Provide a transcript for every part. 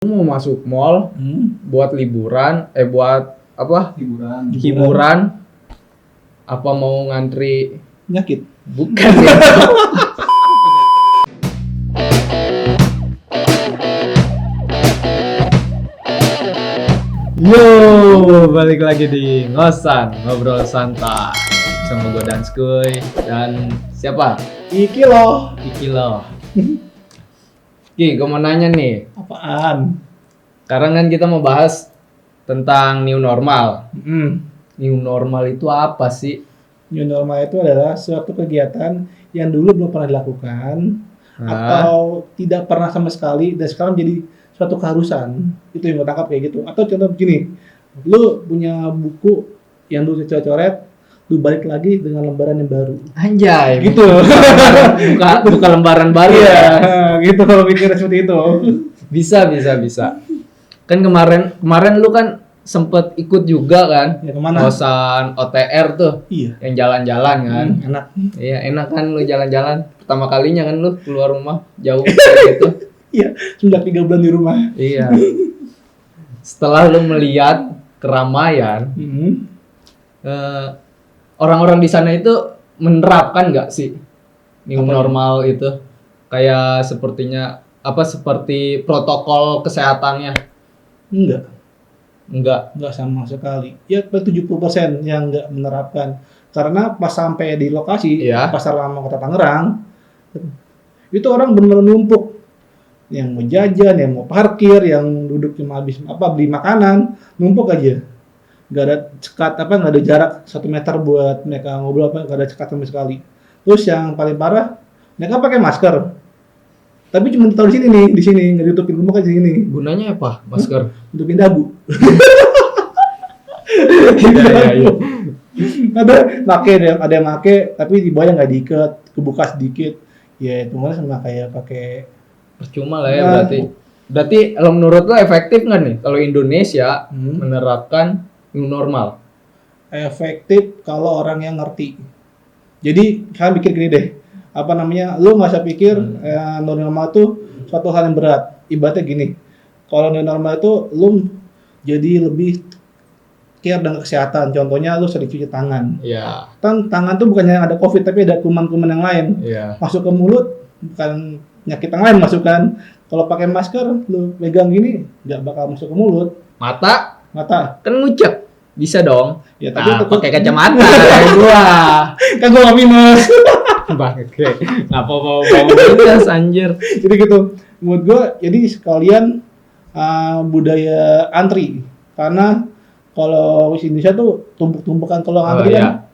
Mau masuk mall buat liburan, buat apa? Hiburan. Apa mau ngantri? Penyakit. Bukan ya. Yo, balik lagi di Ngosan, ngobrol santai sama gue Danskuy dan siapa? Iki loh. Iki loh. Ki, gue mau nanya nih. Apaan? Sekarang kan kita mau bahas tentang new normal. Hmm. New normal itu apa sih? New normal itu adalah suatu kegiatan yang dulu belum pernah dilakukan atau tidak pernah sama sekali dan sekarang jadi suatu keharusan. Itu yang gue tangkap kayak gitu. Atau contoh begini, lu punya buku yang dulu coret-coret, lu balik lagi dengan lembaran yang baru. Anjay, Gitu. buka lembaran baru Iya, ya. gitu kalau pikirnya seperti itu. Bisa. Kan kemarin lu kan sempet ikut juga kan? Ya kemana? Ngosan OTR tuh, Iya. yang jalan-jalan kan? Enak. Iya, enak kan lu jalan-jalan. Pertama kalinya kan lu keluar rumah jauh kayak gitu. Iya, sudah 3 bulan di rumah. Iya. Setelah lu melihat keramaian, orang-orang di sana itu menerapkan nggak sih new normal itu? Kayak seperti protokol kesehatannya? Enggak sama sekali. Ya 70% yang enggak menerapkan. Karena pas sampai di lokasi Iya. Pasar Lama Kota Tangerang, itu orang benar-benar numpuk. Yang mau jajan, yang mau parkir, yang duduk cuma habis beli makanan, numpuk aja. Enggak ada sekat enggak ada jarak 1 meter buat mereka ngobrol enggak ada sekat sama sekali. Terus yang paling parah, mereka pakai masker. Tapi cuma ditaruh di sini, nggak ditutupin muka di sini. Gunanya apa masker? Tutupin dagu. Iya. Ada yang make, tapi di bawahnya nggak diikat, kebuka sedikit. Ya itu malah sama kayak pakai. Percuma lah ya Berarti kalau menurut lo efektif nggak nih kalau Indonesia menerapkan new normal? Efektif kalau orang yang ngerti. Jadi kalian pikir gini deh, lu nggak usah pikir new normal itu suatu hal yang berat. Ibaratnya gini, kalau new normal itu lu jadi lebih care dengan kesehatan. Contohnya lu sering cuci tangan. Iya. Tangan tuh bukannya ada COVID tapi ada kuman-kuman yang lain. Iya. Masuk ke mulut bukan penyakit yang lain masuk kan. Kalau pakai masker lu pegang gini nggak bakal masuk ke mulut. Mata kan ngucap. Bisa dong. Ya tapi pakai kacamata kayak gua. Kan gua nggak minus. Bangke. Ngapa mau minus anjir. Jadi gitu. Menurut gua jadi sekalian budaya antri. Karena kalau di Indonesia tuh tumpuk-tumpukan kalau antri kan.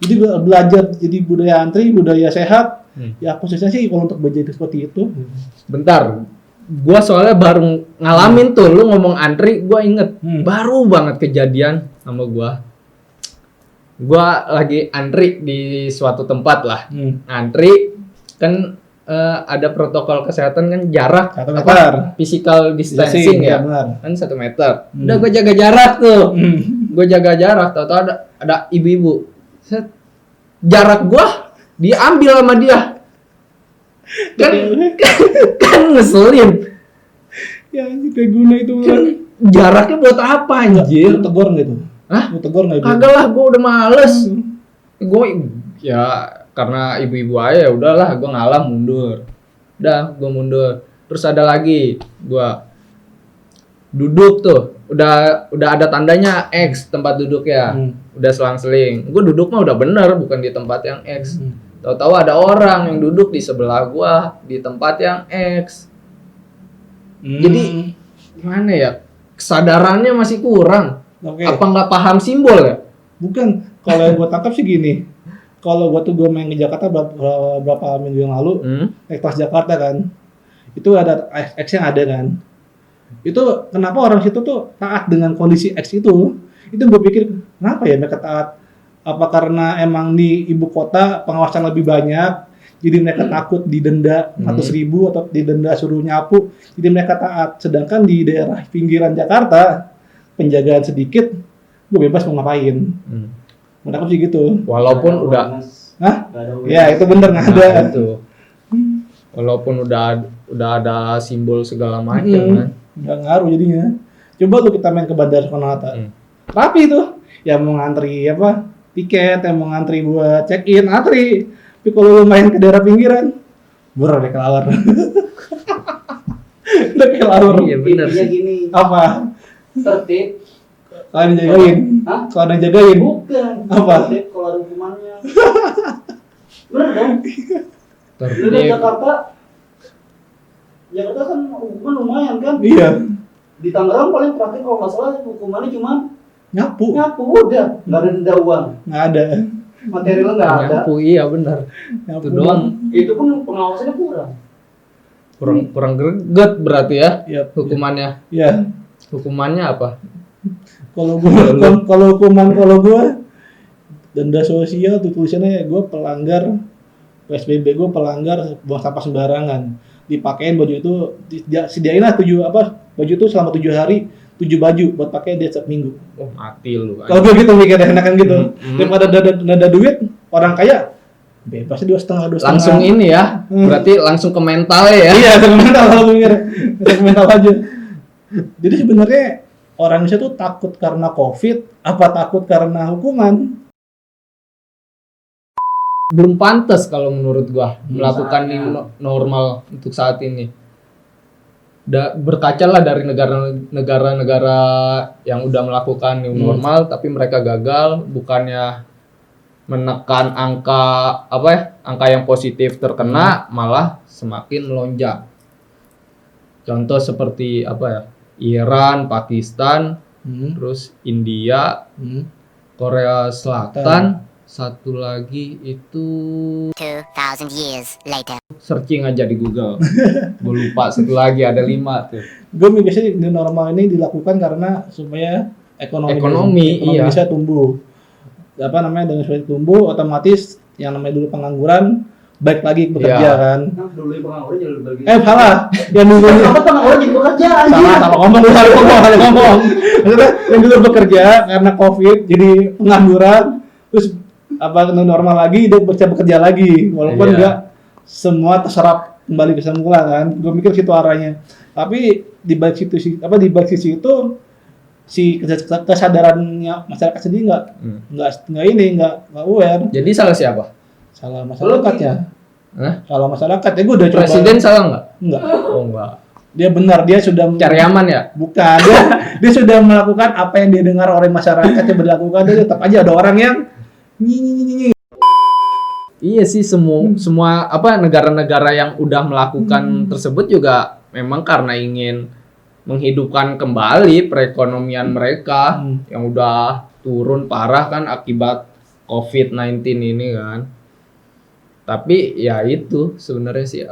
Jadi gua belajar jadi budaya antri, budaya sehat. Ya khususnya sih kalau untuk budaya seperti itu. Bentar. Gua soalnya baru ngalamin tuh lu ngomong antri, gua inget. Baru banget kejadian sama gua. Gua lagi antri di suatu tempat lah. Antri kan ada protokol kesehatan kan jarak 1 meter. Physical distancing ya. Benar. Kan 1 meter. Udah gua jaga jarak tuh. Gua jaga jarak, tahu-tahu ada ibu-ibu. Jarak gua diambil sama dia. Kan ngeselin. Ya kayak guna itu Kan jaraknya buat apa anjir? Lu tegur nggak itu? Hah? Lu tegur nggak itu? Kagak lah, gue udah males. Gue ya karena ibu-ibu aja, udahlah gue ngalah mundur. Udah gue mundur. Terus ada lagi gue duduk tuh, udah ada tandanya X tempat duduknya, udah selang-seling. Gue duduk mah udah bener, bukan di tempat yang X. Tahu-tahu ada orang yang duduk di sebelah gue di tempat yang X. Jadi gimana ya? Kesadarannya masih kurang. Okay. Apa nggak paham simbol ya? Bukan, kalau yang gue tangkap sih gini. Kalau gue main ke Jakarta berapa minggu yang lalu, naik kelas Jakarta kan, itu ada X yang ada kan. Itu kenapa orang situ tuh taat dengan kondisi X itu? Itu gue pikir kenapa ya mereka taat? Apa karena emang di ibu kota pengawasan lebih banyak, jadi mereka takut didenda 100.000 atau didenda suruh nyapu, jadi mereka taat. Sedangkan di daerah pinggiran Jakarta penjagaan sedikit, gue bebas mau ngapain. Menurut sih gitu. Walaupun udah, ya itu bener nggak ada. Itu. Walaupun udah ada simbol segala macam kan. nggak ngaruh jadinya. Coba lu kita main ke Bandara Soekarno-Hatta, rapi tuh, yang mau ngantri apa tiket, yang mau ngantri buat check in, antri. Tapi kalau lu main ke daerah pinggiran, udah kelawar. Udah kelawar. Iya benar Intinya sih. gini, Apa? tertib. Kalau ada yang jagain? Hah? Kalau ada yang jagain? Bukan. Apa? Tertib kalau ada hukumannya. Bener dong. Lu di Tertib. Jakarta kan hukuman lumayan kan? Iya. Di Tangerang paling terakhir kalau nggak salah hukumannya cuma Nyapu. nyapu udah, nggak ada denda uang, Nggak ada. materialnya nggak ada. Nyapu, iya benar. Nyapu Itu doang. Itu pun pengawasannya kurang. Kurang greget berarti ya Iya. hukumannya. Iya. Hukumannya apa? Kalau gua denda sosial tuh tulisannya gua pelanggar PSBB, gua pelanggar buang sampah sembarangan. Dipakein baju itu, sediain lah baju itu selama 7 hari, 7 baju buat pakai dia setiap minggu. Oh, mati lu. Kalau gue gitu mikirnya enakan gitu. Hmm. Daripada ada duit, orang kaya bebasnya 2,5. Langsung ini ya. Berarti langsung ke mentalnya ya. Iya, ke mental kalau gue mikir. Ke mental aja. Jadi sebenarnya orang Indonesia tuh takut karena COVID, apa takut karena hukuman? Belum pantas kalau menurut gua melakukan Misalnya. new normal untuk saat ini. Berkaca lah dari negara-negara yang udah melakukan new normal tapi mereka gagal, bukannya menekan angka angka yang positif terkena malah semakin melonjak. Contoh seperti Iran, Pakistan, terus India, Korea Selatan, satu lagi itu 2,000 years later. searching aja di Google. Gue lupa satu lagi ada 5 tuh. Gue mikirnya new normal ini dilakukan karena supaya ekonomi Iya. Indonesia tumbuh. Dengan supaya tumbuh, otomatis yang namanya dulu pengangguran baik lagi bekerja Iya. kan. Nah, dulu pengangguran jadi bagi. Salah. Yang dulu Apa pengangguran jadi bekerja aja? salah ngomong. Maksudnya yang dulu bekerja karena COVID jadi pengangguran, terus new normal lagi dia bekerja lagi, walaupun Iya. enggak semua terserap kembali ke semula kan. Gue mikir situ arahnya. Tapi di balik sisi itu si kesadarannya masyarakat sendiri nggak aware. Jadi salah siapa? Salah masyarakatnya. Hah? Salah masyarakat ya, gue udah coba. Presiden salah nggak? Enggak. Oh enggak. Dia benar, dia sudah Cari aman ya? bukan dia sudah melakukan apa yang dia dengar oleh masyarakat yang berlakukan. Dia tetap aja ada orang yang nyi. Iya sih semua negara-negara yang udah melakukan tersebut juga memang karena ingin menghidupkan kembali perekonomian mereka yang udah turun parah kan akibat COVID-19 ini kan. Tapi ya itu sebenarnya sih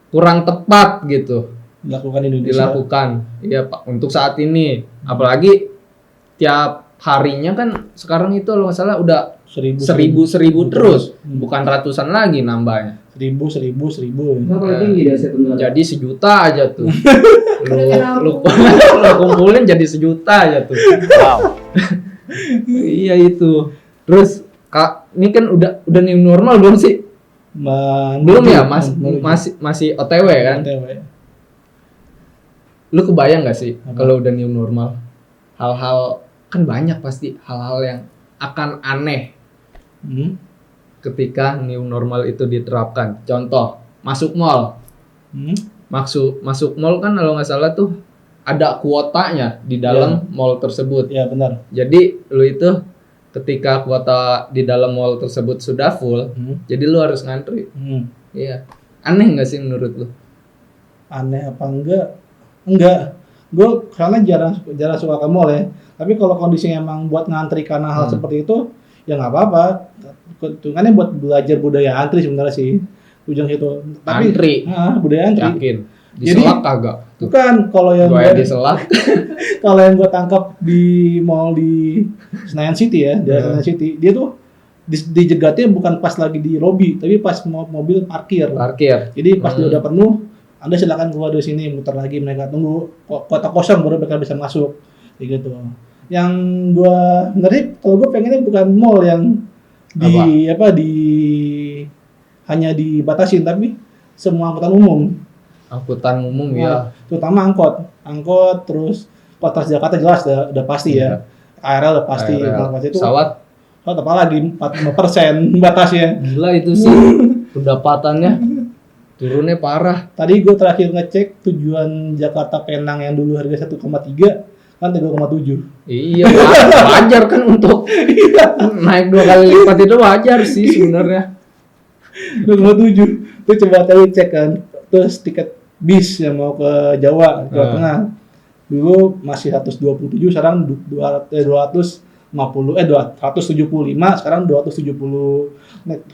kurang tepat gitu Dilakukan di Indonesia. dilakukan. Iya Pak, untuk saat ini apalagi tiap harinya kan sekarang itu kalau nggak salah udah 1000 terus, bukan ratusan lagi nambahnya. 1000. Nggak paling tinggi di Asia Tenggara. Jadi 1 juta aja tuh. lu kumpulin jadi 1 juta aja tuh. Wow. Iya itu. Terus Kak, ini kan udah new normal belum sih? Belum ya, masih OTW kan? Lu kebayang nggak sih kalau udah new normal? Hal-hal kan banyak pasti hal-hal yang akan aneh ketika new normal itu diterapkan. Contoh, masuk mall. Masuk mall kan kalau nggak salah tuh ada kuotanya di dalam mall tersebut. Ya benar. Jadi lu itu ketika kuota di dalam mall tersebut sudah full, jadi lu harus ngantri. Iya. Aneh nggak sih menurut lu? Aneh apa enggak? Enggak. Gue karena jarang suka ke mall ya. Tapi kalau kondisinya emang buat ngantri karena hal seperti itu, ya nggak apa-apa. Keuntungannya buat belajar budaya antri sebenarnya sih. Ujung itu. Tapi Antri. Budaya antri. Yakin? Jadi- Diselak kagak? Bukan kalau yang Gua diselak. kalau yang gue tangkap di mall di Senayan City ya, di Senayan City, dia tuh dijegatnya bukan pas lagi di lobi, tapi pas mobil parkir. Parkir. Jadi pas dia udah penuh, Anda silakan keluar dari sini, muter lagi, mereka tunggu kota kosong baru mereka bisa masuk, kayak gitu. Yang gue ngeri, kalau gue pengennya bukan mall yang hanya dibatasin, tapi semua angkutan umum. Angkutan umum ya. Terutama angkot terus kalau Transjakarta jelas udah pasti ya. KRL udah pasti. KRL. Kalau pasti itu Pesawat apa lagi 45% batasnya. gila itu sih pendapatannya turunnya parah. Tadi gue terakhir ngecek tujuan Jakarta Penang yang dulu harga 1,3 kan 3,7. Iya, wajar kan untuk naik 2 kali lipat itu wajar sih sebenarnya. 2,7. Itu coba tadi cek kan. Terus tiket bis yang mau ke Jawa Tengah. Dulu masih 127, sekarang 275, sekarang 270. Naik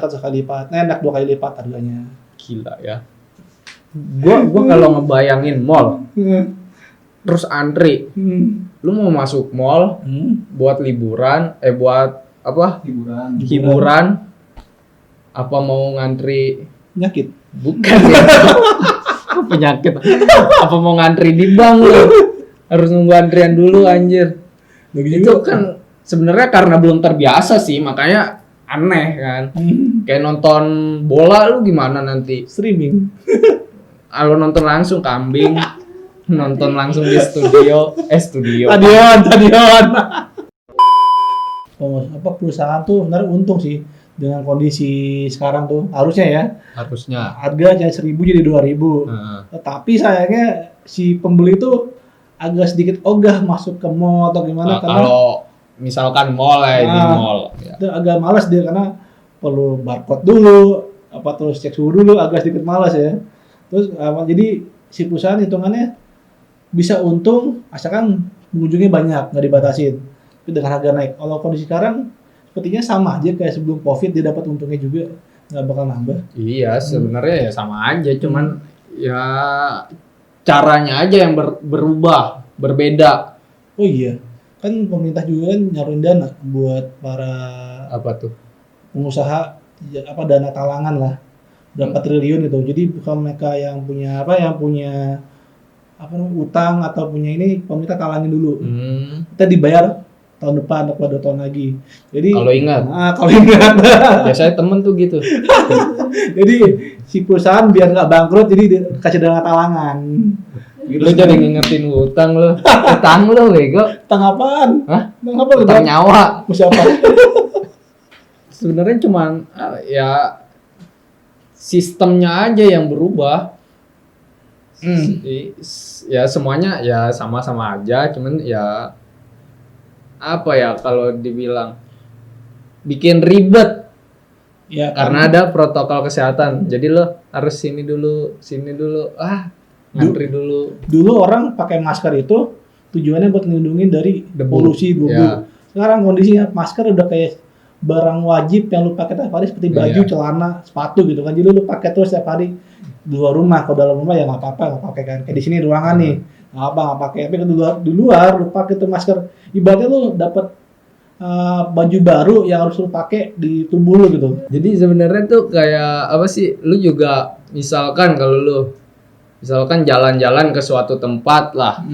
sekali lipat. Naik 2 kali lipat harganya. Gila ya. Gua kalau ngebayangin mall terus antri, lu mau masuk mall buat liburan, buat apa? Hiburan. Apa mau ngantri? Penyakit. Bukan ya. Penyakit. Apa mau ngantri di bank lu? Harus nunggu antrian dulu anjir. Itu kan sebenarnya karena belum terbiasa sih, makanya aneh kan. Kayak nonton bola lu gimana nanti? Streaming. Kalau nonton langsung kambing. Nonton langsung di studio. Stadion. Perusahaan tuh sebenarnya untung sih dengan kondisi sekarang tuh harusnya ya. Harusnya. Harga jadi 1.000 jadi 2.000. Tapi sayangnya si pembeli tuh agak sedikit ogah masuk ke mall atau gimana karena kalau misalkan mall di mall. Ya. Itu agak malas dia karena perlu barcode dulu, terus cek suhu dulu, agak sedikit malas ya. Terus jadi si perusahaan hitungannya bisa untung asalkan pengunjungnya banyak, nggak dibatasin. Tapi dengan harga naik. Kalau kondisi sekarang sepertinya sama aja kayak sebelum Covid, dia dapat untungnya juga, nggak bakal nambah. Iya, sebenarnya ya sama aja, cuman ya caranya aja yang berubah, berbeda. Oh iya, kan pemerintah juga kan nyalurin dana buat para pengusaha, dana talangan lah, berapa triliun gitu. Jadi bukan mereka yang punya utang atau punya ini, pemerintah talangin dulu. Kita dibayar tahun depan atau 2 tahun lagi. Jadi kalau ingat. Biasanya temen tuh gitu. Jadi si perusahaan biar nggak bangkrut, jadi kasih dana talangan. Gitu. Lu jadi ngingetin utang lu. Utang lu bego. Utang apaan? Hah? Utang apa? Utang nyawa. Siapa? Sebenarnya cuman ya sistemnya aja yang berubah. Ya semuanya ya sama-sama aja, cuman ya apa ya kalau dibilang bikin ribet ya karena ada protokol kesehatan. Jadi lo harus sini dulu, ngantri dulu. Dulu orang pakai masker itu tujuannya buat ngelindungin dari polusi debu. Ya. Sekarang kondisinya masker udah kayak barang wajib yang lu pakai tiap hari seperti baju, celana, sepatu gitu kan. Jadi lu pakai terus tiap hari di luar rumah. Kalau dalam rumah ya nggak apa-apa, nggak pakai kan. Kayak di sini ruangan nih, nggak pakai. Tapi di luar lu pakai tuh masker. Ibaratnya lu dapat baju baru yang harus lu pakai di tubuh lu gitu. Jadi sebenarnya tuh kayak apa sih? Lu juga misalkan kalau lu jalan-jalan ke suatu tempat lah,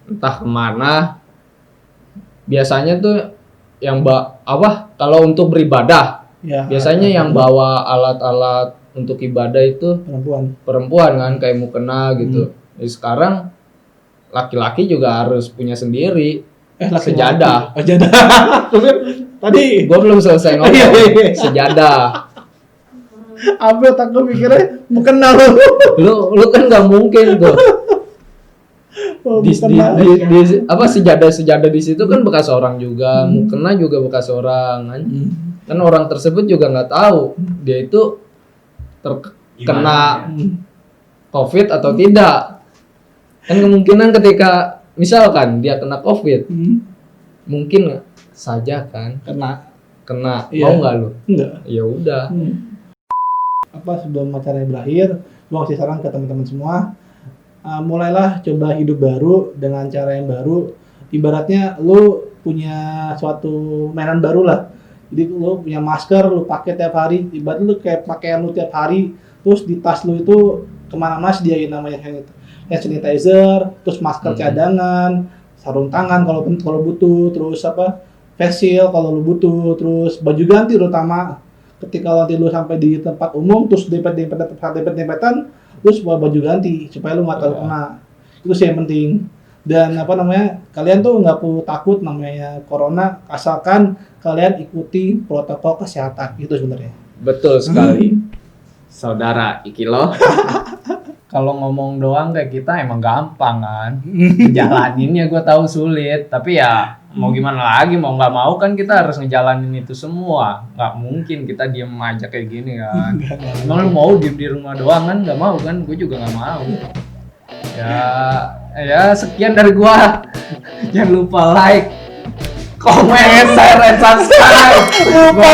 entah kemana. Biasanya tuh yang kalau untuk beribadah, ya, biasanya yang bawa alat-alat untuk ibadah itu perempuan kan, kayak mukena gitu. Jadi sekarang laki-laki juga harus punya sendiri sejadah. Sejadah. Tadi gua belum selesai ngomong. Sejadah. Apa tak gue mikirnya mukena lu kan nggak mungkin tuh. Sejadah di situ kan bekas orang juga, mukena juga bekas orang kan. Kan orang tersebut juga nggak tahu dia itu terkena COVID atau tidak. Kan kemungkinan ketika misalkan dia kena COVID, mungkin saja kan kena. Iya. Mau nggak lu? Enggak. Ya udah. Sebelum acaranya berakhir, gua kasih saran ke teman-teman semua. Mulailah coba hidup baru dengan cara yang baru. Ibaratnya lu punya suatu mainan baru lah. Jadi lu punya masker, lu pakai tiap hari. Ibaratnya lu kayak pakaian lu tiap hari. Terus di tas lu itu kemana-mana sediain namanya hand sanitizer, terus masker cadangan, sarung tangan kalau butuh, terus face shield kalau lu butuh, terus baju ganti terutama ketika nanti lu sampai di tempat umum, terus dempet-dempetan, terus bawa baju ganti supaya lu nggak terlalu kena. Itu sih yang penting. Dan apa namanya, kalian tuh nggak perlu takut namanya corona, asalkan kalian ikuti protokol kesehatan itu sebenarnya. Betul sekali, saudara Ikilo. Kalau ngomong doang kayak kita emang gampang kan, ngejalaninnya gue tahu sulit, tapi ya mau gimana lagi, mau nggak mau kan kita harus ngejalanin itu semua. Nggak mungkin kita diem aja kayak gini kan. Emang lu mau diem di rumah doang kan? Nggak mau kan? Gue juga nggak mau. Ya sekian dari gua. Jangan lupa like, komen, share, dan subscribe. Lupa.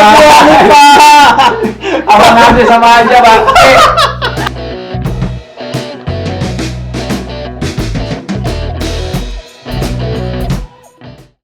Abang Ade sama aja, Bang.